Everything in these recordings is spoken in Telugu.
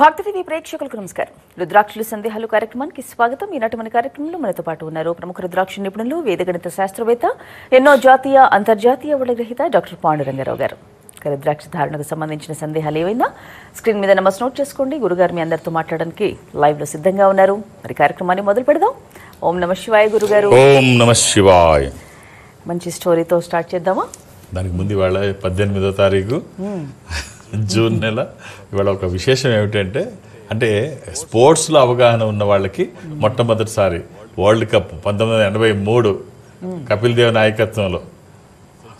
భక్తి టీవీ ప్రేక్షకులకు నమస్కారం. రుద్రాక్షుల సందేహాలు కార్యక్రమానికి స్వాగతం. ఈనాటి మన కార్యక్రమంలో మనతో పాటు ఉన్నారు ప్రముఖ రుద్రాక్ష నిపుణులు, వేదగణిత శాస్త్రవేత్త, ఎన్నో జాతీయ అంతర్జాతీయ అవార్డుల గ్రహీత డాక్టర్ పాండురంగారావు గారు. రుద్రాక్ష ధారణకు సంబంధించిన సందేహాలు ఏవైనా స్క్రీన్ మీద నెంబర్స్ నోట్ చేసుకోండి. గురుగారు మీ అందరితో మాట్లాడడానికి లైవ్ లో సిద్ధంగా ఉన్నారు. మరి కార్యక్రమాన్ని మొదలు పెడదాం. ఓం నమ శివాయ గురుగారు. ఓం నమ శివాయ. మంచి స్టోరీతో స్టార్ట్ చేద్దామా? దానికి ముందు ఇవాళ 18వ తారీఖు జూన్ నెల. ఇవాళ ఒక విశేషం ఏమిటంటే, అంటే స్పోర్ట్స్లో అవగాహన ఉన్న వాళ్ళకి మొట్టమొదటిసారి వరల్డ్ కప్ 1983 కపిల్ దేవ్ నాయకత్వంలో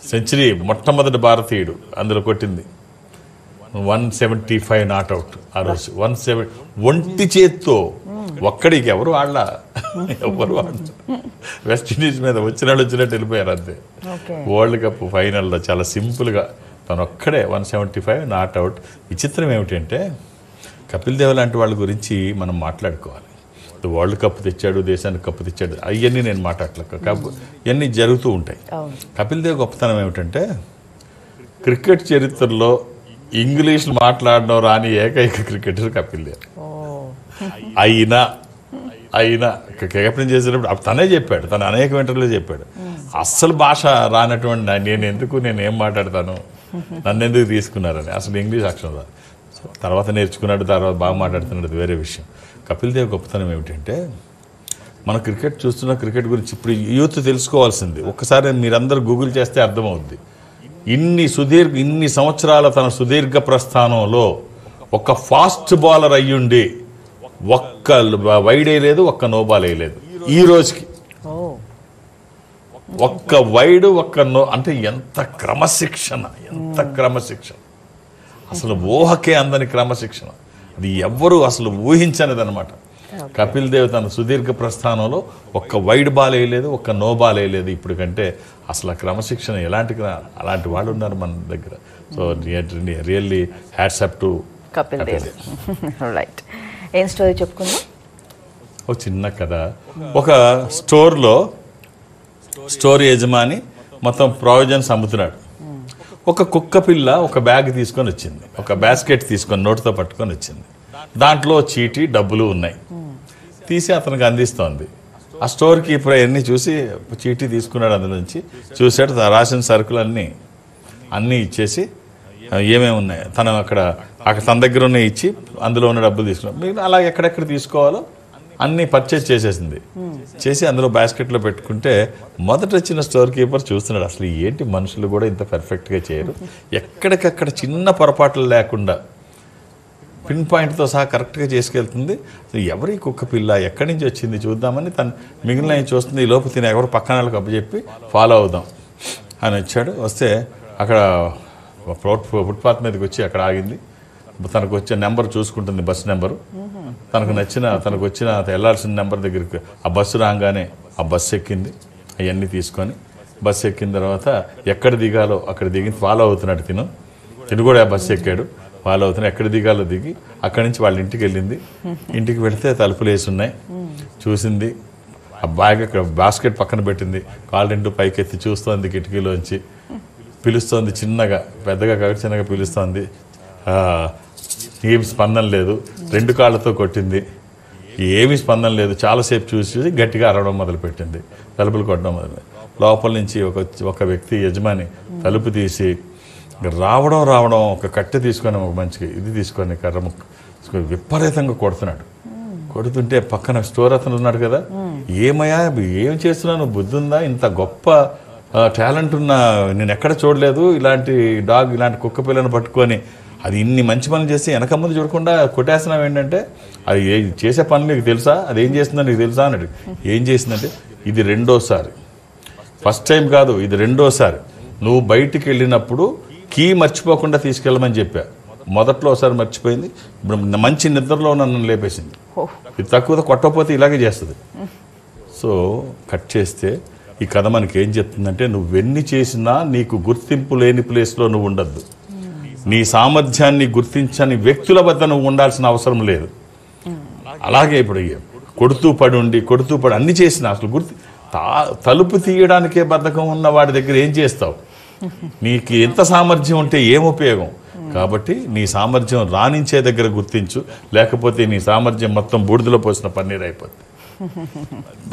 సెంచరీ మొట్టమొదటి భారతీయుడు అందులో కొట్టింది. 175 నాట్అవుట్ ఆ రోజు. 170 ఒంటి చేత్తో ఒక్కడికి ఎవరు ఆడల వెస్టిండీస్ మీద వచ్చినట్టు వెళ్ళిపోయారు అంతే. వరల్డ్ కప్ ఫైనల్లో చాలా సింపుల్గా తను ఒక్కడే 175 నాట్అవుట్. విచిత్రం ఏమిటంటే, కపిల్ దేవ్ లాంటి వాళ్ళ గురించి మనం మాట్లాడుకోవాలి. వరల్డ్ కప్ తెచ్చాడు, దేశానికి కప్పు తెచ్చాడు, అవన్నీ నేను మాట్లాడలేక కప్పు ఇవన్నీ జరుగుతూ ఉంటాయి. కపిల్ దేవ్ గొప్పతనం ఏమిటంటే, క్రికెట్ చరిత్రలో ఇంగ్లీష్ మాట్లాడడం రాని ఏకైక క్రికెటర్ కపిల్ దేవ్. అయినా కెప్టెన్ చేసేటప్పుడు తనే చెప్పాడు, తను అనేక ఇంటర్వ్యూలో చెప్పాడు, అస్సలు భాష రానటువంటి నేనేం మాట్లాడతాను, నన్ను ఎందుకు తీసుకున్నారని. అసలు ఇంగ్లీష్ అక్షరం రాదు. తర్వాత నేర్చుకున్నాడు, తర్వాత బాగా మాట్లాడుతున్నాడు, అది వేరే విషయం. కపిల్ దేవ్ గొప్పతనం ఏమిటంటే, మన క్రికెట్ చూస్తున్న క్రికెట్ గురించి ఇప్పుడు యూత్ తెలుసుకోవాల్సింది. ఒక్కసారి మీరందరూ గూగుల్ చేస్తే అర్థమవుద్ది. ఇన్ని సంవత్సరాల తన సుదీర్ఘ ప్రస్థానంలో ఒక ఫాస్ట్ బౌలర్ అయ్యుండి ఒక్క వైడ్ వేయలేదు, ఒక్క నో బాల్ వేయలేదు ఈ రోజుకి. ఒక్క వైడ్, ఒక్క నో అంటే ఎంత క్రమశిక్షణ, అసలు ఊహకే అందని క్రమశిక్షణ. అది ఎవ్వరూ అసలు ఊహించనిది అనమాట. కపిల్ దేవ్ తన సుదీర్ఘ ప్రస్థానంలో ఒక్క వైడ్ బాల్ వేయలేదు, ఒక్క నో బాల్ వేయలేదు. ఇప్పుడు కంటే అసలు క్రమశిక్షణ అలాంటి వాళ్ళు ఉన్నారు మన దగ్గర. So really hats up to Kapil Dev. Right, ఏం స్టోరీ చెప్పుకుందాం? ఒక చిన్న కథ. ఒక స్టోర్ యజమాని మొత్తం ప్రావిజన్స్ అమ్ముతున్నాడు. ఒక కుక్క పిల్ల ఒక బ్యాగ్ తీసుకొని వచ్చింది, ఒక బాస్కెట్ తీసుకొని నోటితో పట్టుకొని వచ్చింది. దాంట్లో చీటీ, డబ్బులు ఉన్నాయి. తీసి అతనికి అందిస్తోంది. ఆ స్టోర్ కీపర్ అన్నీ చూసి చీటీ తీసుకున్నాడు, అందులోంచి చూసాడు, రాసిన సరుకులు అన్నీ ఇచ్చేసి ఏమేమి ఉన్నాయి అక్కడ తన దగ్గర ఉన్నాయి ఇచ్చి అందులో ఉన్న డబ్బులు తీసుకున్నాడు. మీరు అలా ఎక్కడెక్కడ తీసుకోవాలో అన్నీ పర్చేస్ చేసి అందులో బాస్కెట్లో పెట్టుకుంటే మొదట వచ్చిన స్టోర్ కీపర్ చూస్తున్నాడు, అసలు ఏంటి మనుషులు కూడా ఇంత పర్ఫెక్ట్గా చేయరు, ఎక్కడికక్కడ చిన్న పొరపాట్లు లేకుండా పిన్ పాయింట్తో సహా కరెక్ట్గా చేసుకెళ్తుంది. ఎవరి కుక్క పిల్ల, ఎక్కడి నుంచి వచ్చింది చూద్దామని తను మిగిలిన చూస్తుంది. ఈ లోపు తిని ఎవరు పక్కన వాళ్ళకి అప్పచెప్పి ఫాలో అవుదాం అని వచ్చాడు. వస్తే అక్కడ ఫుట్పాత్ మీదకి వచ్చి అక్కడ ఆగింది. తనకు వచ్చే నెంబర్ చూసుకుంటుంది, బస్సు నెంబరు. తనకు వచ్చిన వెళ్ళాల్సిన నెంబర్ దగ్గరికి ఆ బస్సు రాగానే ఆ బస్సు ఎక్కింది. అవన్నీ తీసుకొని బస్సు ఎక్కిన తర్వాత ఎక్కడ దిగాలో అక్కడ దిగి ఫాలో అవుతున్నాడు. తిను కూడా ఆ బస్సు ఎక్కాడు, ఫాలో అవుతున్నాడు. ఎక్కడ దిగాలో దిగి అక్కడి నుంచి వాళ్ళ ఇంటికి వెళ్ళింది. ఇంటికి వెళితే తలుపులు వేసి ఉన్నాయి. చూసింది, ఆ బ్యాగ్ అక్కడ బాస్కెట్ పక్కన పెట్టింది. కాళ్ళు పైకెత్తి చూస్తోంది, కిటికీలోంచి పిలుస్తోంది, చిన్నగా పెద్దగా కాదు చిన్నగా పిలుస్తోంది. ఏమి స్పందన లేదు. 2 కాళ్ళతో కొట్టింది, ఏమీ స్పందన లేదు. చాలాసేపు చూసి గట్టిగా అరవడం మొదలుపెట్టింది, తలుపులు కొట్టడం మొదలు. లోపల నుంచి ఒక వ్యక్తి యజమాని తలుపు తీసి రావడం ఒక కట్టె తీసుకొని, ఒక మంచి ఇది తీసుకొని, కర్ర ముక్క తీసుకొని విపరీతంగా కొడుతున్నాడు. కొడుతుంటే పక్కన స్టోర్ అతను ఉన్నాడు కదా, ఏమయ్యా ఏం చేస్తున్నాను, బుద్ధి ఉందా, ఇంత గొప్ప టాలెంట్ ఉన్న నేను ఎక్కడ చూడలేదు, ఇలాంటి కుక్క పిల్లను పట్టుకొని అది ఇన్ని మంచి పనులు చేసి వెనక ముందు చూడకుండా కొట్టేస్తున్నావు ఏంటంటే, అది చేసే పనులు నీకు తెలుసా, అది ఏం చేస్తుందో నీకు తెలుసా అన్నాడు. ఏం చేసిందంటే, ఇది 2వసారి, ఫస్ట్ టైం కాదు, ఇది 2వసారి. నువ్వు బయటికి వెళ్ళినప్పుడు కీ మర్చిపోకుండా తీసుకెళ్ళమని చెప్పా. మొదట్లో ఒకసారి మర్చిపోయింది, ఇప్పుడు మంచి నిద్రలో నన్ను లేపేసింది. ఇది తక్కువ కొట్టకపోతే ఇలాగే చేస్తుంది. సో కట్ చేస్తే ఈ కథ మనకి ఏం చెప్తుందంటే, నువ్వెన్ని చేసినా నీకు గుర్తింపు లేని ప్లేస్లో నువ్వు ఉండద్దు. నీ సామర్థ్యాన్ని గుర్తించని వ్యక్తుల వద్ద నువ్వు ఉండాల్సిన అవసరం లేదు. అలాగే ఇప్పుడు కొడుతూ పడి అన్ని చేసినా అసలు తలుపు తీయడానికే బద్ధకం ఉన్న వాడి దగ్గర ఏం చేస్తావు? నీకు ఎంత సామర్థ్యం ఉంటే ఏం ఉపయోగం? కాబట్టి నీ సామర్థ్యం రాణించే దగ్గర గుర్తించు, లేకపోతే నీ సామర్థ్యం మొత్తం బూడిదలో పోసిన పన్నీర్ అయిపోతుంది.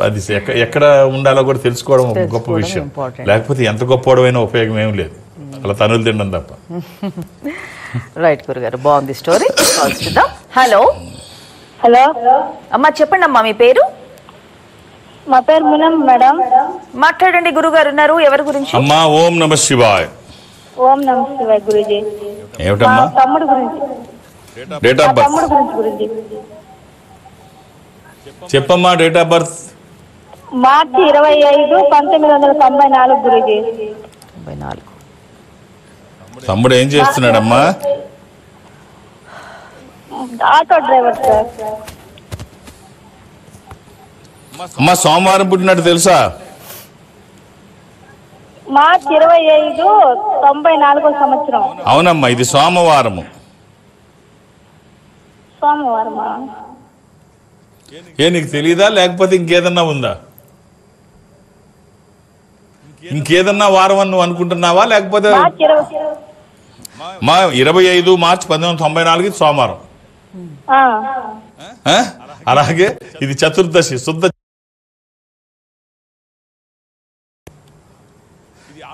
అది ఎక్కడ ఉండాలో కూడా తెలుసుకోవడం ఒక గొప్ప విషయం. లేకపోతే ఎంత గొప్పవడమైనా ఉపయోగం ఏం లేదు, అలా తనులు తినడం తప్ప. రైట్ గురుగారు, బాగుంది స్టోరీ. హలో హలో అమ్మా, చెప్పండి అమ్మా మీ పేరు. మా పేరు మునం మేడం. మాట్లాడండి, గురుగారు ఉన్నారు. ఎవరి గురించి? అమ్మా ఓం నమ శివాయ. ఓం నమ శివాయ గురుజీ. ఏమిటమ్మా? తమ్ముడు గురించి. డేట్ ఆఫ్ బర్త్ తమ్ముడు గురించి చెప్పమ్మా. డేట్ ఆఫ్ బర్త్ మార్చి 25, 1994 గురుజీ. 94. తమ్ముడు ఏం చేస్తున్నాడమ్మా? Auto driver sir. అమ్మా సోమవారం పుట్టినట్టు తెలుసా? మార్చి 25, 94 సంవత్సరం. అవునమ్మా, ఇది సోమవారము. సోమవారమా? నీకు తెలీదా లేకపోతే ఇంకేదన్నా ఉందా? ఇంకేదన్నా వారం అని నువ్వు అనుకుంటున్నావా లేకపోతే? మార్చి 25 మార్చి 1994 సోమవారం. అలాగే ఇది చతుర్దశి శుద్ధ.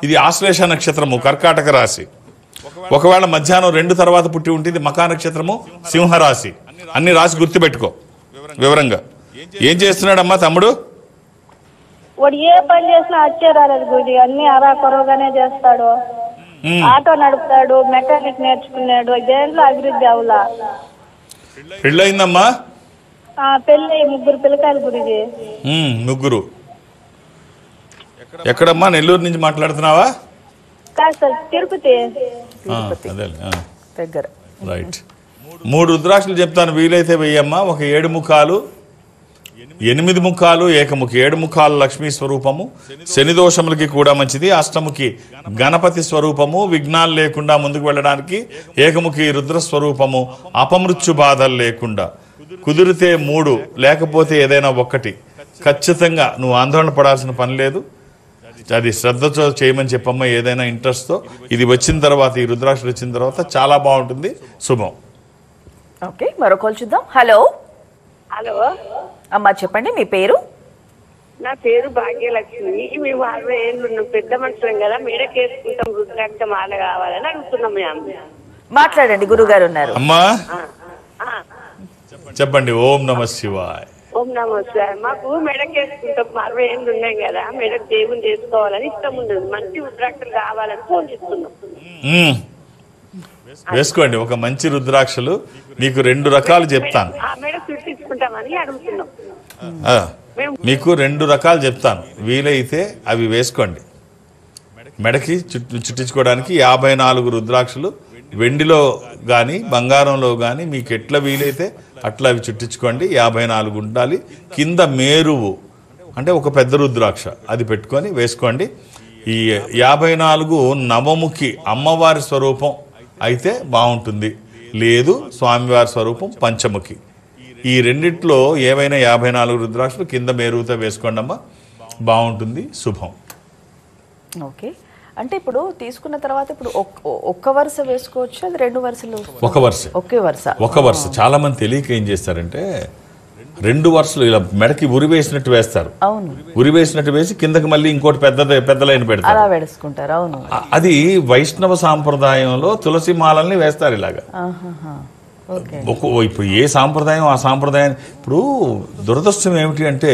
ఇది ఆశ్లేష నక్షత్రము, కర్కాటక రాశి. ఒకవేళ మధ్యాహ్నం 2 తర్వాత పుట్టి ఉంటుంది మకా నక్షత్రము, సింహరాశి. అన్ని రాశి గుర్తుపెట్టుకో వివరంగా. ఏం చేస్తున్నాడమ్మా తమ్ముడు? వాడు ఏ పని చేసినా వచ్చే రాలేదు గురుజీ. అన్ని అరా కొరవగానే చేస్తాడు. ఆటో నడుపుతాడు, మెకానిక్ నేర్చుకున్నాడు. దేంట్లో అభివృద్ధి అవులా. పెళ్ళయిందమ్మా? పెళ్ళి 3 పిల్లకాయలు గురుజీ. 3. ఎక్కడమ్మా? నెల్లూరు నుంచి మాట్లాడుతున్నావా? కాదు సార్, తిరుపతి. అదే దగ్గర. రైట్. 3 రుద్రాక్షలు చెప్తాను, వీలైతే వెయ్యమ్మా. ఒక 7 ముఖాలు, 8 ముఖాలు, ఏకముఖి. 7 ముఖాలు లక్ష్మీ స్వరూపము, శని దోషములకి కూడా మంచిది. అష్టముఖి గణపతి స్వరూపము, విఘ్నాలు లేకుండా ముందుకు వెళ్ళడానికి. ఏకముఖి రుద్ర స్వరూపము, అపమృత్యు బాధలు లేకుండా. కుదిరితే 3 లేకపోతే ఏదైనా 1. ఖచ్చితంగా నువ్వు ఆందోళన పడాల్సిన పని లేదు. అది శ్రద్ధతో చేయమని చెప్పమ్మా, ఏదైనా ఇంట్రెస్ట్తో. ఇది వచ్చిన తర్వాత, ఈ రుద్రాక్షలు వచ్చిన తర్వాత చాలా బాగుంటుంది. శుభం. ఓకే, మరో కాల్ చూద్దాం. హలో హలో అమ్మా, చెప్పండి మీ పేరు. నా పేరు భాగ్యలక్ష్మి. మేము 60 ఏళ్ళు ఉన్నాం, పెద్ద మనుషులం కదా, మేడకేసుకుంటాం, రుద్రాక్ష మాల కావాలని అడుగుతున్నాం. మాట్లాడండి, గురుగారు ఉన్నారు. అమ్మా చెప్పండి. ఓం నమ శివాయ. ఓం నమో సార్. మాకు మెడకేసుకుంటాం, 60 ఏళ్ళు ఉన్నాయి కదా, మెడకు దేవుని చేసుకోవాలని ఇష్టం ఉండదు. మంచి రుద్రాక్షలు కావాలని ఫోన్ చేస్తున్నాం. వేసుకోండి ఒక మంచి రుద్రాక్షలు. మీకు 2 రకాలు చెప్తాను. మెడ చుట్టించుకుంటామని అడుగుతున్నాం. మీకు 2 రకాలు చెప్తాను, వీలైతే అవి వేసుకోండి. మెడకి చుట్టించుకోవడానికి 54 రుద్రాక్షలు, వెండిలో కానీ బంగారంలో కానీ మీకు ఎట్లా వీలైతే అట్లా అవి చుట్టించుకోండి. 54 ఉండాలి. కింద మేరువు అంటే ఒక పెద్ద రుద్రాక్ష అది పెట్టుకొని వేసుకోండి. ఈ 54 నవముఖి అమ్మవారి స్వరూపం అయితే బాగుంటుంది, లేదు స్వామివారి స్వరూపం పంచముఖి. ఈ రెండిట్లో ఏవైనా 54 రుద్రాక్షలు కింద మేరువుతో వేసుకోండి అమ్మా, బాగుంటుంది. శుభం. ఓకే, అంటే ఇప్పుడు తీసుకున్న తర్వాత ఇప్పుడు ఒక్క వరుస వేసుకోవచ్చు, అది 2 వరుసలు? ఒక వరుస. ఒకే వరుస. ఒక వరుస. చాలా మంది తెలియక ఏం చేస్తారంటే 2 వరుసలు ఇలా మెడకి ఉరి వేసినట్టు వేస్తారు. అవును, ఉరి వేసినట్టు వేసి కిందకి మళ్ళీ ఇంకోటి పెద్ద లైన్ పెడతారు, అలా వేసుకుంటారు. అవును, అది వైష్ణవ సాంప్రదాయంలో తులసి మాలల్ని వేస్తారు ఇలాగా. ఇప్పుడు ఏ సాంప్రదాయం ఆ సాంప్రదాయం. ఇప్పుడు దురదృష్టం ఏమిటి అంటే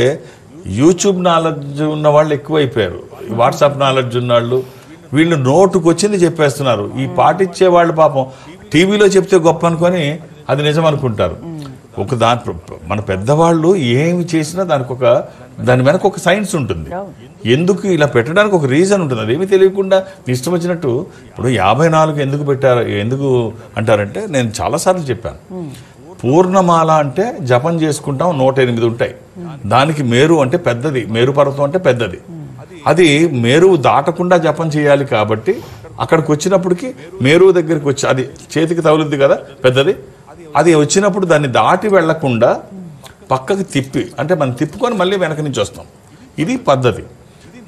యూట్యూబ్ నాలెడ్జ్ ఉన్న వాళ్ళు ఎక్కువైపోయారు, వాట్సాప్ నాలెడ్జ్ ఉన్న వాళ్ళు. వీళ్ళు నోటుకు వచ్చింది చెప్పేస్తున్నారు. ఈ పాటిచ్చే వాళ్ళు పాపం టీవీలో చెప్తే గొప్ప అనుకొని అది నిజం అనుకుంటారు. మన పెద్దవాళ్ళు ఏమి చేసినా దాని వెనక ఒక సైన్స్ ఉంటుంది. ఎందుకు ఇలా పెట్టడానికి ఒక రీజన్ ఉంటుంది. అదేమి తెలియకుండా ఇష్టం వచ్చినట్టు. ఇప్పుడు 54 ఎందుకు పెట్టారు, ఎందుకు అంటారంటే నేను చాలాసార్లు చెప్పాను. పూర్ణమాల అంటే జపం చేసుకుంటాం, 108 ఉంటాయి. దానికి మేరు అంటే పెద్దది, మేరు పర్వతం అంటే పెద్దది. అది మేరువు దాటకుండా జపం చేయాలి. కాబట్టి అక్కడికి వచ్చినప్పటికి మేరువు దగ్గరికి వచ్చి అది చేతికి తగులుద్ది కదా పెద్దది, అది వచ్చినప్పుడు దాన్ని దాటి వెళ్లకుండా పక్కకి తిప్పి, అంటే మనం తిప్పుకొని మళ్ళీ వెనక నుంచి వస్తాం. ఇది పద్ధతి.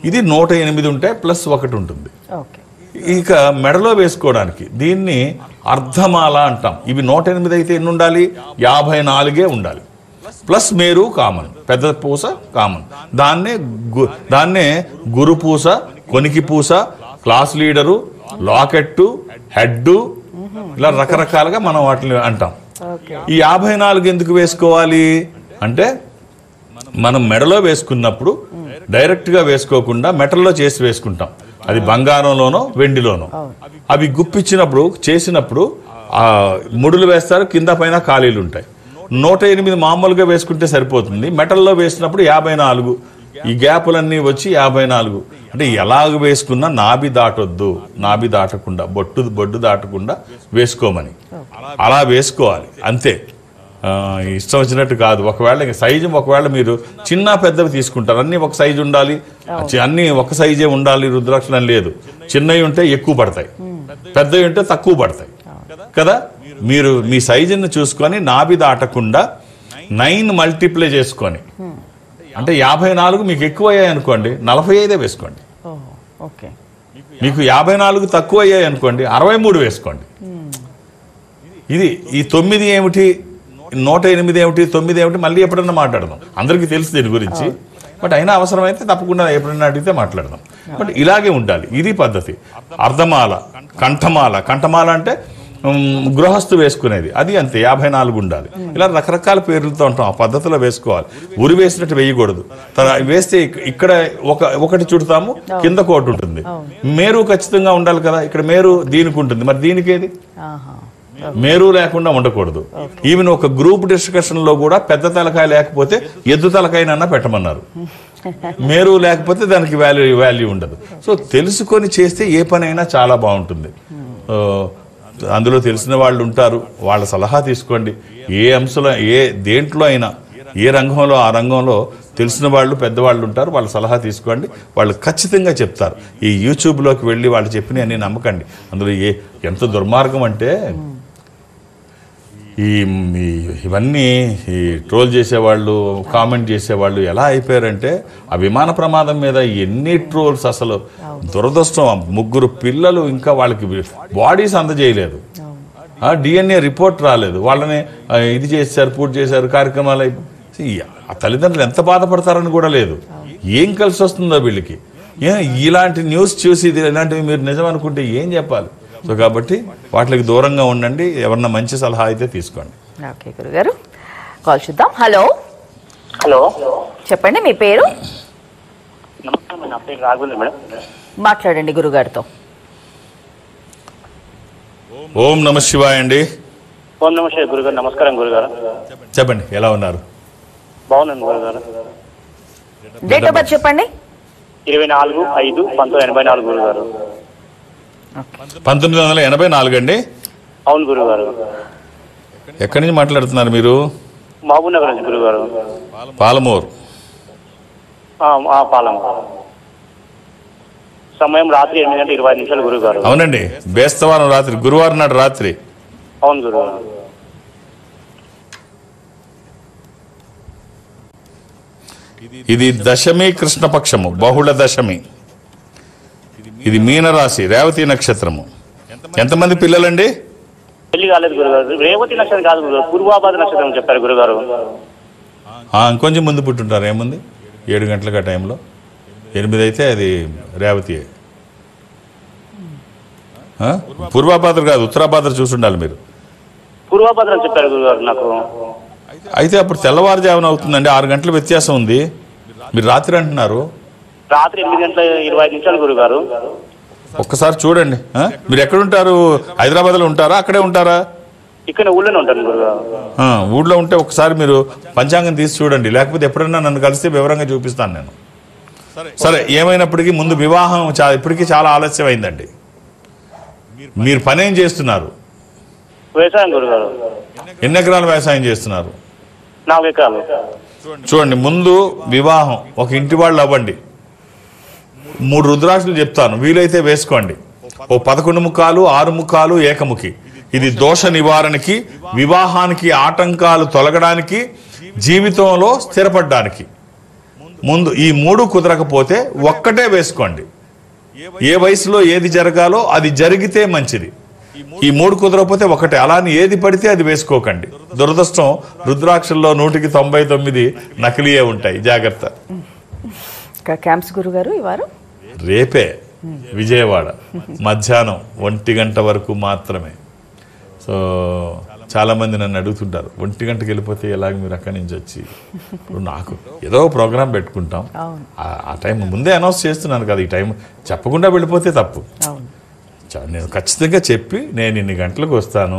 ఇది 108 ఉంటాయి, ప్లస్ 1 ఉంటుంది. ఇక మెడలో వేసుకోవడానికి దీన్ని అర్ధమాల అంటాం. ఇవి 108 అయితే ఎన్ని ఉండాలి? 54 ఉండాలి. ప్లస్ మేరు కామన్, పెద్ద పూస కామన్. దాన్నే గురు పూస, కొనికి పూస, క్లాస్ లీడరు, లాకెట్టు, హెడ్డు, ఇలా రకరకాలుగా మనం వాటిని అంటాం. ఈ 54 ఎందుకు వేసుకోవాలి అంటే మనం మెడలో వేసుకున్నప్పుడు డైరెక్ట్గా వేసుకోకుండా మెటల్లో చేసి వేసుకుంటాం. అది బంగారంలోనో వెండిలోనో. అవి గుప్పించినప్పుడు చేసినప్పుడు ముడులు వేస్తారు, కింద పైన ఖాళీలు ఉంటాయి. 108 మామూలుగా వేసుకుంటే సరిపోతుంది. మెటల్లో వేసినప్పుడు 54, ఈ గ్యాపులన్నీ వచ్చి 54. అంటే ఎలాగ వేసుకున్నా నాభి దాటొద్దు, నాభి దాటకుండా బొడ్డు దాటకుండా వేసుకోమని అలా వేసుకోవాలి అంతే. ఇష్టం వచ్చినట్టు కాదు. ఒకవేళ సైజు మీరు చిన్న పెద్దవి తీసుకుంటారు, అన్నీ ఒక సైజు ఉండాలి, అన్నీ ఒక సైజే ఉండాలి రుద్రాక్షలు అని లేదు. చిన్నవి ఉంటే ఎక్కువ పడతాయి, పెద్దవి ఉంటే తక్కువ పడతాయి కదా. మీరు మీ సైజుని చూసుకొని నాభి దాటకుండా 9 మల్టిప్లై చేసుకొని, అంటే 54 మీకు ఎక్కువ అయ్యాయి అనుకోండి 45 వేసుకోండి. మీకు 54 తక్కువ అయ్యాయి అనుకోండి 63 వేసుకోండి. ఇది ఈ 9 ఏమిటి, 108 ఏమిటి, 9 ఏమిటి మళ్ళీ ఎప్పుడన్నా మాట్లాడదాం. అందరికీ తెలుసు దీని గురించి. బట్ అయినా అవసరమైతే తప్పకుండా ఎప్పుడైనా అడిగితే మాట్లాడదాం. బట్ ఇలాగే ఉండాలి, ఇది పద్ధతి. అర్ధమాల, కంఠమాల అంటే గృహస్థు వేసుకునేది, అది అంతే 54 ఉండాలి. ఇలా రకరకాల పేర్లతో ఉంటాం, ఆ పద్ధతిలో వేసుకోవాలి. ఉరి వేసినట్టు వేయకూడదు. వేస్తే ఇక్కడ ఒకటి చుడతాము, కింద కోటి ఉంటుంది. మేరు ఖచ్చితంగా ఉండాలి కదా. ఇక్కడ మేరు దీనికి ఉంటుంది, మరి దీనికి ఏది? మేరు లేకుండా ఉండకూడదు. ఈవెన్ ఒక గ్రూప్ డిస్కషన్ లో కూడా పెద్ద తలకాయ లేకపోతే ఎద్దు తలకాయనన్నా పెట్టమన్నారు. మేరు లేకపోతే దానికి వాల్యూ ఉండదు. సో తెలుసుకొని చేస్తే ఏ పనైనా చాలా బాగుంటుంది. అందులో తెలిసిన వాళ్ళు ఉంటారు, వాళ్ళ సలహా తీసుకోండి. ఏ అంశంలో దేంట్లో అయినా ఏ రంగంలో ఆ రంగంలో తెలిసిన వాళ్ళు పెద్దవాళ్ళు ఉంటారు, వాళ్ళ సలహా తీసుకోండి. వాళ్ళు ఖచ్చితంగా చెప్తారు. ఈ యూట్యూబ్లోకి వెళ్ళి వాళ్ళు చెప్పినవి అన్నీ నమ్మకండి. అందులో ఎంత దుర్మార్గం అంటే ఇవన్నీ ఈ ట్రోల్ చేసేవాళ్ళు, కామెంట్ చేసేవాళ్ళు ఎలా అయిపోయారంటే ఆ విమాన ప్రమాదం మీద ఎన్ని ట్రోల్స్. అసలు దురదృష్టం, 3 పిల్లలు ఇంకా వాళ్ళకి బాడీస్ అందజేయలేదు, DNA రిపోర్ట్ రాలేదు, వాళ్ళని ఇది చేశారు, పూర్తి చేశారు, కార్యక్రమాలు. ఆ తల్లిదండ్రులు ఎంత బాధపడతారని కూడా లేదు. ఏం కలిసి వస్తుందో వీళ్ళకి. ఇలాంటి న్యూస్ చూసి ఇలాంటివి మీరు నిజం అనుకుంటే ఏం చెప్పాలి? సో కాబట్టి వాటికి దూరంగా ఉండండి. ఎవరన్నా మంచి సలహా అయితే తీసుకోండి. ఓకే గురుగారు, కాల్ చూద్దాం. హలో హలో, చెప్పండి మీ పేరు. నమస్కారం, నా పేరు రాఘవేంద్ర మేడం. మాట్లాడండి గురుగారితో. ఓం నమ శివాయ అండి. ఓం నమ శివాయ గురుగారు. నమస్కారం గురుగారు. చెప్పండి, ఎలా ఉన్నారు? బాగున్నాను గురుగారు. డేట్ ఆఫ్ బర్త్ చెప్పండి. 24/5/1984 గురుగారు. 1984 అండి. అవును గురుగారు. ఎక్కడి నుంచి మాట్లాడుతున్నారు మీరు? మహబూబ్ నగర్ నుంచి గురుగారు. పాలమూరు. పాలమూరు. సమయం రాత్రి 8:25 గురుగారు. అవునండి, బేస్తవారం రాత్రి, గురువారం నాడు రాత్రి. అవును గురుగారు. ఇది దశమి, కృష్ణపక్షము, బహుళ దశమి. ఇది మీనరాశి, రేవతి నక్షత్రము. ఎంతమంది పిల్లలండి? పెళ్లి కాలేదు గురుగారు. రేవతి నక్షత్రం కాదు గురుగారు, పూర్వాభాద్ర నక్షత్రం చెప్పారు గురుగారు. ఇంకొంచెం ముందు పుట్టుంటారు. ఏముంది, 7 గంటలకు ఆ టైంలో. 8 అయితే అది రేవతి. పూర్వాభాద్ర కాదు, ఉత్తరాభాద్ర చూసుండాలి మీరు. పూర్వాభాద్ర చెప్పారు గురుగారు నాకు. అయితే అప్పుడు తెల్లవారుజామున అవుతుందండి, 6 గంటల వ్యత్యాసం ఉంది. మీరు రాత్రి అంటున్నారు. రాత్రి 8:25 గురుగారు. ఒక్కసారి చూడండి. మీరు ఎక్కడుంటారు? హైదరాబాద్లో ఉంటారా, అక్కడే ఉంటారా? ఇక్కడ ఊళ్ళోనే ఉంటాను గురుగారు. ఊళ్ళో ఉంటే ఒకసారి మీరు పంచాంగం తీసి చూడండి, లేకపోతే ఎప్పుడైనా నన్ను కలిస్తే వివరంగా చూపిస్తాను నేను. సరే, ఏమైనప్పటికీ ముందు వివాహం ఇప్పటికీ చాలా ఆలస్యం అయిందండి. మీరు పనేం చేస్తున్నారు? వ్యవసాయం గురుగారు. ఎన్ని ఎకరాలు వ్యవసాయం చేస్తున్నారు? 4 ఎకరాలు. చూడండి, ముందు వివాహం, ఒక ఇంటి వాళ్ళు అవ్వండి. 3 రుద్రాక్షలు చెప్తాను, వీలైతే వేసుకోండి. ఓ 11 ముఖాలు, 6 ముఖాలు, ఏకముఖి. ఇది దోష నివారణకి, వివాహానికి ఆటంకాలు తొలగడానికి, జీవితంలో స్థిరపడడానికి. ముందు ఈ 3 కుదరకపోతే ఒక్కటే వేసుకోండి. ఏ వయసులో ఏది జరగాలో అది జరిగితే మంచిది. ఈ 3 కుదరకపోతే ఒకటే, అలాని ఏది పడితే అది వేసుకోకండి. దురదృష్టం రుద్రాక్షల్లో 199 నకిలీయే ఉంటాయి, జాగ్రత్త. క్యాంప్స్ గురుగారు ఈ వారం రేపే విజయవాడ మధ్యాహ్నం 1 గంట వరకు మాత్రమే. సో చాలామంది నన్ను అడుగుతుంటారు, 1 గంటకి వెళ్ళిపోతే ఎలాగ మీరు అక్కడి నుంచి వచ్చి. ఇప్పుడు నాకు ఏదో ప్రోగ్రాం పెట్టుకుంటాం, ఆ టైం ముందే అనౌన్స్ చేస్తున్నాను కదా, ఈ టైం చెప్పకుండా వెళ్ళిపోతే తప్పు. నేను ఖచ్చితంగా చెప్పి నేను ఇన్ని గంటలకు వస్తాను,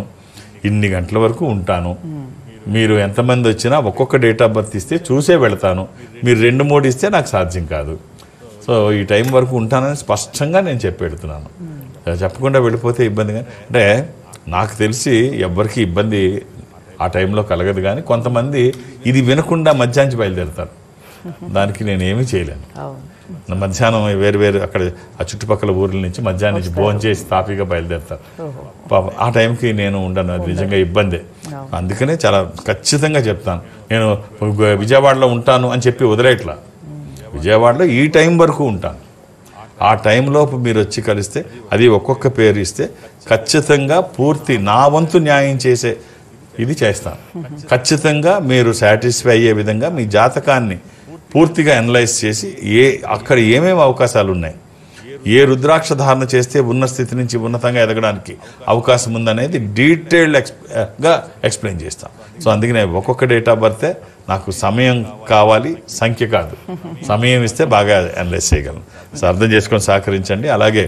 ఇన్ని గంటల వరకు ఉంటాను, మీరు ఎంతమంది వచ్చినా ఒక్కొక్క డేట్ ఆఫ్ బర్త్ ఇస్తే చూసే వెళతాను, మీరు 2-3 ఇస్తే నాకు సాధ్యం కాదు. సో ఈ టైం వరకు ఉంటానని స్పష్టంగా నేను చెప్పి పెడుతున్నాను. చెప్పకుండా వెళ్ళిపోతే ఇబ్బందిగా, అంటే నాకు తెలిసి ఎవ్వరికి ఇబ్బంది ఆ టైంలో కలగదు, కానీ కొంతమంది ఇది వినకుండా మధ్యాహ్నం బయలుదేరుతారు, దానికి నేను ఏమీ చేయలేను. మధ్యాహ్నం వేరు అక్కడ ఆ చుట్టుపక్కల ఊర్ల నుంచి మధ్యాహ్నం నుంచి భోజనం చేసి తాపీగా బయలుదేరుతారు. ఆ టైంకి నేను ఉండను, అది నిజంగా ఇబ్బందే. అందుకనే చాలా ఖచ్చితంగా చెప్తాను, నేను విజయవాడలో ఉంటాను అని చెప్పి వదిలేట్లా, విజయవాడలో ఈ టైం వరకు ఉంటాను. ఆ టైంలోపు మీరు వచ్చి కలిస్తే, అది ఒక్కొక్క పేరు ఇస్తే ఖచ్చితంగా పూర్తి నా వంతు న్యాయం చేసే ఇది చేస్తాను. ఖచ్చితంగా మీరు సాటిస్ఫై అయ్యే విధంగా మీ జాతకాన్ని పూర్తిగా అనలైజ్ చేసి అక్కడ ఏమేమి అవకాశాలు ఉన్నాయి, ఏ రుద్రాక్ష ధారణ చేస్తే ఉన్న స్థితి నుంచి ఉన్నతంగా ఎదగడానికి అవకాశం ఉందనేది డీటెయిల్డ్గా ఎక్స్ప్లెయిన్ చేస్తాం. సో అందుకనే ఒక్కొక్క డేట్ ఆఫ్ బర్తే నాకు సమయం కావాలి, సంఖ్య కాదు. సమయం ఇస్తే బాగా అనలైజ్ చేయగలను. సో అర్థం చేసుకొని సహకరించండి. అలాగే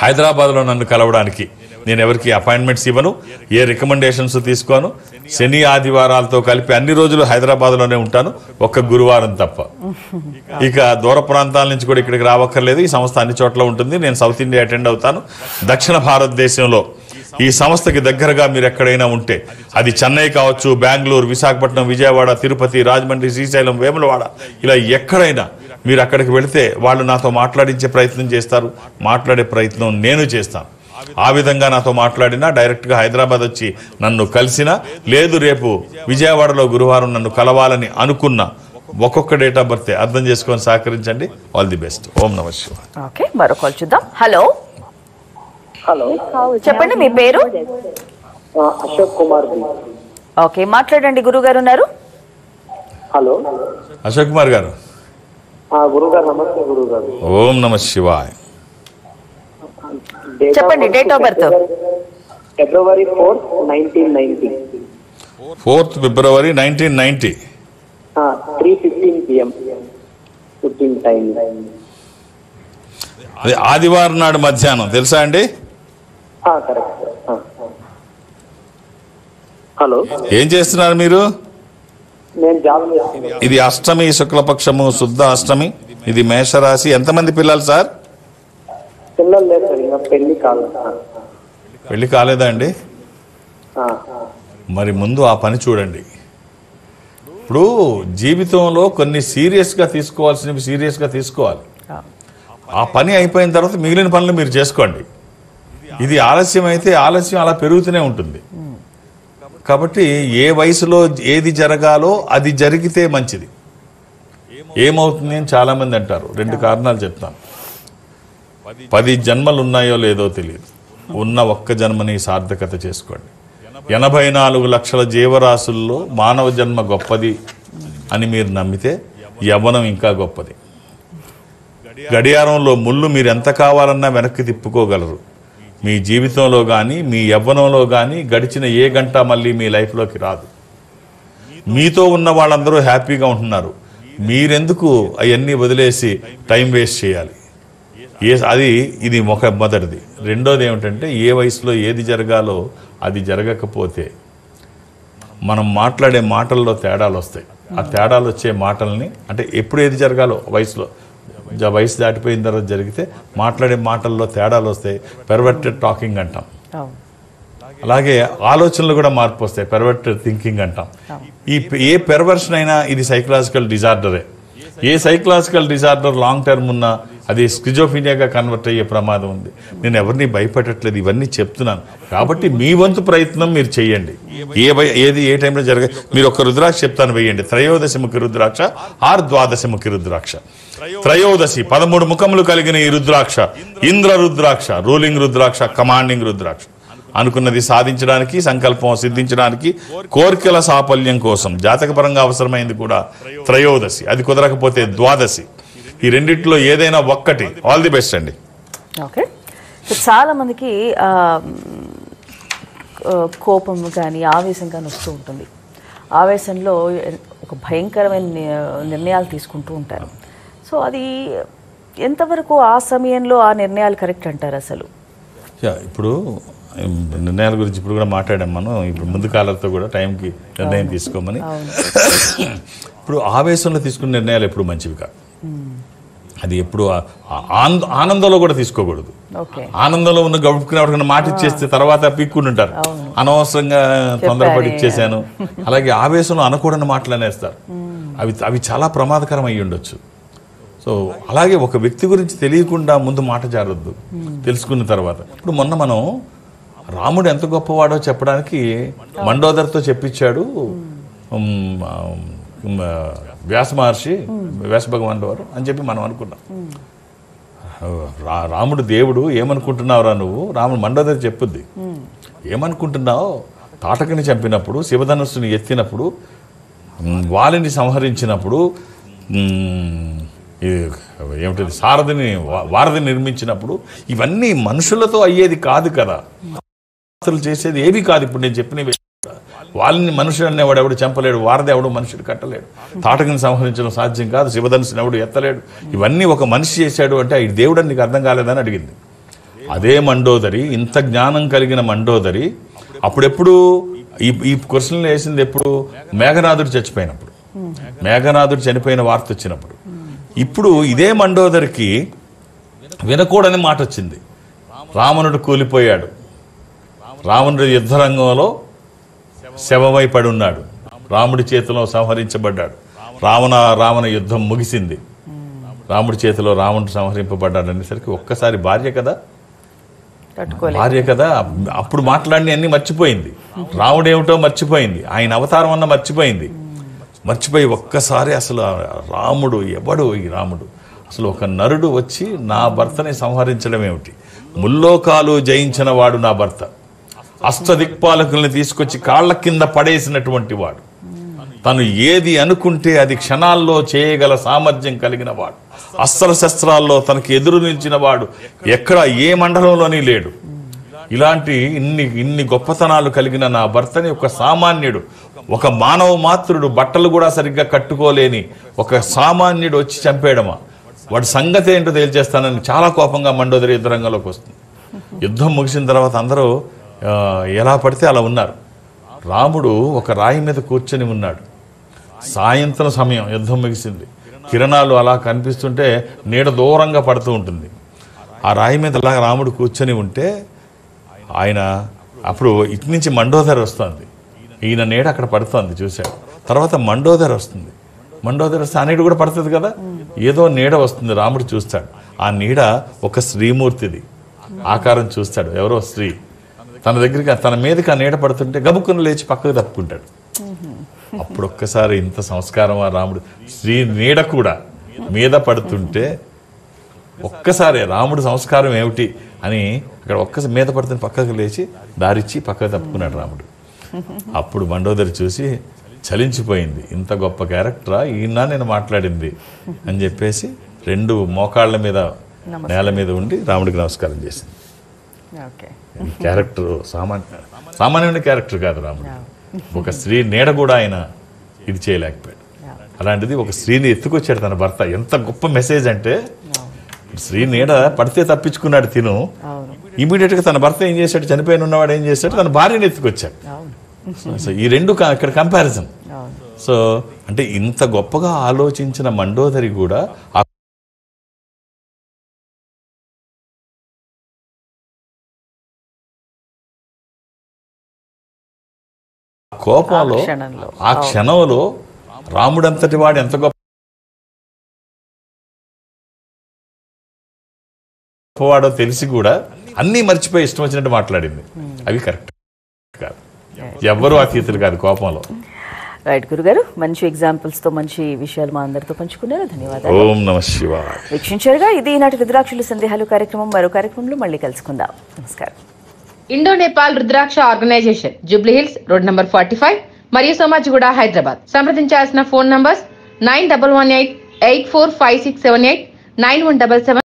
హైదరాబాద్లో నన్ను కలవడానికి నేను ఎవరికి అపాయింట్మెంట్స్ ఇవ్వను, ఏ రికమెండేషన్స్ తీసుకోను. శని ఆదివారాలతో కలిపి అన్ని రోజులు హైదరాబాద్లోనే ఉంటాను, ఒక్క గురువారం తప్ప. ఇక దూర ప్రాంతాల నుంచి కూడా ఇక్కడికి రావక్కర్లేదు, ఈ సంస్థ అన్ని చోట్ల ఉంటుంది. నేను సౌత్ ఇండియా అటెండ్ అవుతాను. దక్షిణ భారతదేశంలో ఈ సంస్థకి దగ్గరగా మీరు ఎక్కడైనా ఉంటే, అది చెన్నై కావచ్చు, బెంగళూరు, విశాఖపట్నం, విజయవాడ, తిరుపతి, రాజమండ్రి, శ్రీశైలం, వేములవాడ, ఇలా ఎక్కడైనా మీరు అక్కడికి వెళితే వాళ్ళు నాతో మాట్లాడించే ప్రయత్నం చేస్తారు, మాట్లాడే ప్రయత్నం నేను చేస్తాను. ఆ విధంగా నాతో మాట్లాడినా, డైరెక్ట్గా హైదరాబాద్ వచ్చి నన్ను కలిసినా, లేదు రేపు విజయవాడలో గురువారం నన్ను కలవాలని అనుకున్నా, ఒక్కొక్క డేట్ ఆఫ్ బర్త్ అర్థం చేసుకొని సహకరించండి. All the best. ఓం నమః శివాయ. ఓకే, మరో కాల్ చూద్దాం. హలో హలో, చెప్పండి, మీ పేరు? అశోక్ కుమార్. ఓకే, మాట్లాడండి. గురువు గారు ఉన్నారు. హలో, అశోక్ కుమార్ గారు. గురుగారు నమస్తే. గురుగారు ఓం నమః శివాయ. చెప్పండి, date of birth. February 4th, 1990. 4th February 1990. 3:15 PM. 15 time. అది ఆదివారం నాడు మధ్యాహ్నం, తెలుసా అండి? కరెక్ట్. హలో, ఏం చేస్తున్నారు మీరు? నేను జాబ్ చేస్తున్నాను. ఇది అష్టమి, శుక్లపక్షము, శుద్ధ అష్టమి. ఇది మేషరాశి. ఎంతమంది పిల్లలు సార్? పిల్లలు లేదు సార్, ఇంకా పెళ్లి కాలేదు. పెళ్లి కాలేదా అండి? మరి ముందు ఆ పని చూడండి. ఇప్పుడు జీవితంలో కొన్ని సీరియస్గా తీసుకోవాల్సినవి సీరియస్గా తీసుకోవాలి. ఆ పని అయిపోయిన తర్వాత మిగిలిన పనులు మీరు చేసుకోండి. ఇది ఆలస్యం అయితే ఆలస్యం అలా పెరుగుతూనే ఉంటుంది. కాబట్టి ఏ వయసులో ఏది జరగాలో అది జరిగితే మంచిది. ఏమవుతుంది అని చాలామంది అంటారు. 2 కారణాలు చెప్తాను. 10 జన్మలు ఉన్నాయో లేదో తెలియదు. ఉన్న ఒక్క జన్మని సార్థకత చేసుకోండి. 84 లక్షల జీవరాశుల్లో మానవ జన్మ గొప్పది అని మీరు నమ్మితే యవ్వనం ఇంకా గొప్పది. గడియారంలో ముళ్ళు మీరు ఎంత కావాలన్నా వెనక్కి తిప్పుకోగలరు. మీ జీవితంలో కానీ మీ యవ్వనంలో కానీ గడిచిన ఏ గంట మళ్ళీ మీ లైఫ్లోకి రాదు. మీతో ఉన్న వాళ్ళందరూ హ్యాపీగా ఉంటున్నారు, మీరెందుకు అవన్నీ వదిలేసి టైం వేస్ట్ చేయాలి? ఇది మొదటిది. రెండోది ఏమిటంటే, ఏ వయసులో ఏది జరగాలో అది జరగకపోతే మనం మాట్లాడే మాటల్లో తేడాలు వస్తాయి. ఆ తేడాలు వచ్చే మాటల్ని, అంటే ఎప్పుడు ఏది జరగాలో వయసు దాటిపోయిన తర్వాత జరిగితే మాట్లాడే మాటల్లో తేడాలు వస్తాయి. పెర్వర్టెడ్ టాకింగ్ అంటాం. అలాగే ఆలోచనలు కూడా మార్పు వస్తాయి, పెర్వర్టెడ్ థింకింగ్ అంటాం. ఏ పెర్వర్షన్ అయినా ఇది సైకలాజికల్ డిజార్డరే. ఏ సైకలాజికల్ డిజార్డర్ లాంగ్ టర్మ్ ఉన్నా అది స్కిజోఫీనియాగా కన్వర్ట్ అయ్యే ప్రమాదం ఉంది. నేను ఎవరిని భయపెట్టట్లేదు, ఇవన్నీ చెప్తున్నాను. కాబట్టి మీ వంతు ప్రయత్నం మీరు చేయండి. ఏది ఏ టైంలో మీరు ఒక రుద్రాక్ష చెప్తాను, వేయండి. త్రయోదశముఖి రుద్రాక్ష ఆర్ ద్వాదశముఖి రుద్రాక్ష. త్రయోదశి 13 ముఖములు కలిగిన ఈ రుద్రాక్ష ఇంద్ర రుద్రాక్ష, రూలింగ్ రుద్రాక్ష, కమాండింగ్ రుద్రాక్ష. అనుకున్నది సాధించడానికి, సంకల్పం సిద్ధించడానికి, కోరికల సాఫల్యం కోసం జాతకపరంగా అవసరమైంది కూడా త్రయోదశి. అది కుదరకపోతే ద్వాదశి. ఈ రెండిట్లో ఏదైనా ఒక్కటి. ఆల్ ది బెస్ట్ అండి. ఓకే. చాలా మందికి కోపం కానీ ఆవేశం కానీ వస్తూ ఉంటుంది. ఆవేశంలో ఒక భయంకరమైన నిర్ణయాలు తీసుకుంటూ ఉంటారు. సో అది ఎంతవరకు ఆ సమయంలో ఆ నిర్ణయాలు కరెక్ట్ అంటారు అసలు? ఇప్పుడు నిర్ణయాల గురించి ఇప్పుడు కూడా మాట్లాడాం మనం. ఇప్పుడు ముందు కాలంతో కూడా టైంకి నిర్ణయం తీసుకోమని. ఇప్పుడు ఆవేశంలో తీసుకున్న నిర్ణయాలు ఎప్పుడు మంచివి కాదు. అది ఎప్పుడు ఆనందంలో కూడా తీసుకోకూడదు. ఆనందంలో ఉన్న గడుపుకునే మాట ఇచ్చేస్తే తర్వాత పీక్కుంటుంటారు. అనవసరంగా తొందరపడి ఇచ్చేసాను. అలాగే ఆవేశంలో అనకూడని మాటలు అనేస్తారు. అవి చాలా ప్రమాదకరం అయ్యి ఉండొచ్చు. సో అలాగే ఒక వ్యక్తి గురించి తెలియకుండా ముందు మాట జారొద్దు, తెలుసుకున్న తర్వాత. ఇప్పుడు మొన్న మనం రాముడు ఎంత గొప్పవాడో చెప్పడానికి మండోదరితో చెప్పించాడు వ్యాస మహర్షి, వ్యాస భగవానుడు వారు అని చెప్పి మనం అనుకున్నాం. రాముడు దేవుడు, ఏమనుకుంటున్నావురా నువ్వు? రాముడు మండోదరి చెప్పుద్ది. ఏమనుకుంటున్నావు? తాటకని చంపినప్పుడు, శివధనుస్సుని ఎత్తినప్పుడు, వాలిని సంహరించినప్పుడు, ఏమిటది వారధిని నిర్మించినప్పుడు, ఇవన్నీ మనుషులతో అయ్యేది కాదు కదా, చేసేది ఏవి కాదు. ఇప్పుడు నేను చెప్పినవి వాళ్ళని మనుషుడు అనేవాడు ఎవడు చంపలేడు, వారధి ఎవడు మనుషుడు కట్టలేడు, తాటకని సంహరించడం సాధ్యం కాదు, శివధనుసుని ఎవడు ఎత్తలేడు. ఇవన్నీ ఒక మనిషి చేశాడు అంటే ఈ దేవుడని నీకు అర్థం కాలేదని అడిగింది. అదే మండోదరి, ఇంత జ్ఞానం కలిగిన మండోదరి అప్పుడెప్పుడు ఈ క్వశ్చన్లు వేసింది ఎప్పుడు? మేఘనాథుడు చచ్చిపోయినప్పుడు, మేఘనాథుడు చనిపోయిన వార్త వచ్చినప్పుడు. ఇప్పుడు ఇదే మండోదరికి వినకూడని మాట వచ్చింది. రావణుడు కూలిపోయాడు, రావణుడు యుద్ధరంగంలో శవమై పడి ఉన్నాడు, రాముడి చేతిలో సంహరించబడ్డాడు, రావణ యుద్ధం ముగిసింది, రాముడి చేతిలో రావణుడు సంహరింపబడ్డాడు అనేసరికి ఒక్కసారి భార్య కదా అప్పుడు మాట్లాడిన అన్ని మర్చిపోయింది. రాముడు ఏమిటో మర్చిపోయింది, ఆయన అవతారం అన్న మర్చిపోయి ఒక్కసారి అసలు రాముడు ఎవడు? ఈ రాముడు అసలు ఒక నరుడు వచ్చి నా భర్తని సంహరించడం ఏమిటి? ముల్లోకాలు జయించిన వాడు నా భర్త, అష్టదిక్పాలకుల్ని తీసుకొచ్చి కాళ్ల కింద పడేసినటువంటి వాడు, తను ఏది అనుకుంటే అది క్షణాల్లో చేయగల సామర్థ్యం కలిగిన వాడు, అస్త్ర శస్త్రాల్లో తనకి ఎదురు నిలిచిన వాడు ఎక్కడ ఏ మండలంలోని లేడు. ఇలాంటి ఇన్ని గొప్పతనాలు కలిగిన నా భర్తని ఒక సామాన్యుడు, ఒక మానవ మాతృడు, బట్టలు కూడా సరిగ్గా కట్టుకోలేని ఒక సామాన్యుడు వచ్చి చంపేయడమా? వాడి సంగతి ఏంటో తేల్చేస్తానని చాలా కోపంగా మండోదరి యుద్ధరంగంలోకి వస్తుంది. యుద్ధం ముగిసిన తర్వాత అందరూ ఎలా పడితే అలా ఉన్నారు. రాముడు ఒక రాయి మీద కూర్చొని ఉన్నాడు. సాయంత్రం సమయం, యుద్ధం ముగిసింది. కిరణాలు అలా కనిపిస్తుంటే నీడ దూరంగా పడుతూ ఉంటుంది. ఆ రాయి మీద అలా రాముడు కూర్చొని ఉంటే ఆయన అప్పుడు ఇటు నుంచి మండోదరి వస్తుంది. ఈయన నీడ అక్కడ పడుతుంది చూశాడు. తర్వాత మండోదరి వస్తుంది. మండోదరి వస్తే ఆ నీడ కూడా పడుతుంది కదా, ఏదో నీడ వస్తుంది. రాముడు చూస్తాడు, ఆ నీడ ఒక స్త్రీమూర్తిది ఆకారం చూస్తాడు. ఎవరో స్త్రీ తన దగ్గరికి, తన మీదకి ఆ నీడ పడుతుంటే గబుక్కును లేచి పక్కకు తప్పుకుంటాడు. అప్పుడు ఒక్కసారి ఇంత సంస్కారం ఆ రాముడు, స్త్రీ నీడ కూడా మీద పడుతుంటే ఒక్కసారి రాముడు సంస్కారం ఏమిటి అని అక్కడ ఒక్కసారి మీద పడుతుంటే పక్కకు లేచి దారిచ్చి పక్కకు తప్పుకున్నాడు రాముడు. అప్పుడు మండోదరి చూసి చలించిపోయింది. ఇంత గొప్ప క్యారెక్టరా ఈయన నేను మాట్లాడింది అని చెప్పేసి 2 మోకాళ్ళ మీద నేల మీద ఉండి రాముడికి నమస్కారం చేసింది. క్యారెక్టర్ సామాన్యమైన క్యారెక్టర్ కాదు రాముడు. ఒక స్త్రీ నీడ కూడా ఆయన ఇది చేయలేకపోయాడు. అలాంటిది ఒక స్త్రీని ఎత్తుకొచ్చాడు తన భర్త. ఎంత గొప్ప మెసేజ్ అంటే, స్త్రీ నీడ పడితే తప్పించుకున్నాడు తిను, ఇమీడియట్ గా తన భర్త ఏం చేశాడు, చనిపోయిన ఉన్నవాడు ఏం చేశాడు, తన భార్యను ఎత్తుకొచ్చాడు. సో ఈ రెండు ఇక్కడ కంపారిజన్. సో అంటే ఇంత గొప్పగా ఆలోచించిన మండోదరి కూడా ఆ కోపంలో, ఆ క్షణంలో రాముడంతటి వాడు ఎంత గొప్ప గొప్పవాడో తెలిసి కూడా అన్నీ మర్చిపోయి ఇష్టం వచ్చినట్టు మాట్లాడింది. అవి కరెక్ట్ కాదు. ఎవ్వరూ అతీతులు కాదు కోపంలో. రైట్ గురుగారు, మంచి ఎగ్జాంపుల్స్ తో మంచి విషయాలు మా అందరితో పంచుకున్నారు. ధన్యవాదాలు. ఓం నమః శివాయ. వీక్షించారుగా, ఇది ఈనాటి రుద్రాక్షుల సందేహాలు కార్యక్రమం. మరో కార్యక్రమంలో మళ్ళీ కలుసుకుందాం. నమస్కారం. Indo Nepal Rudraksha organisation, Jubilee Hills road number 45 మరియు సోమాజిగూడ, హైదరాబాద్. సంప్రదించాల్సిన ఫోన్ నంబర్స్ 9118845678, 9177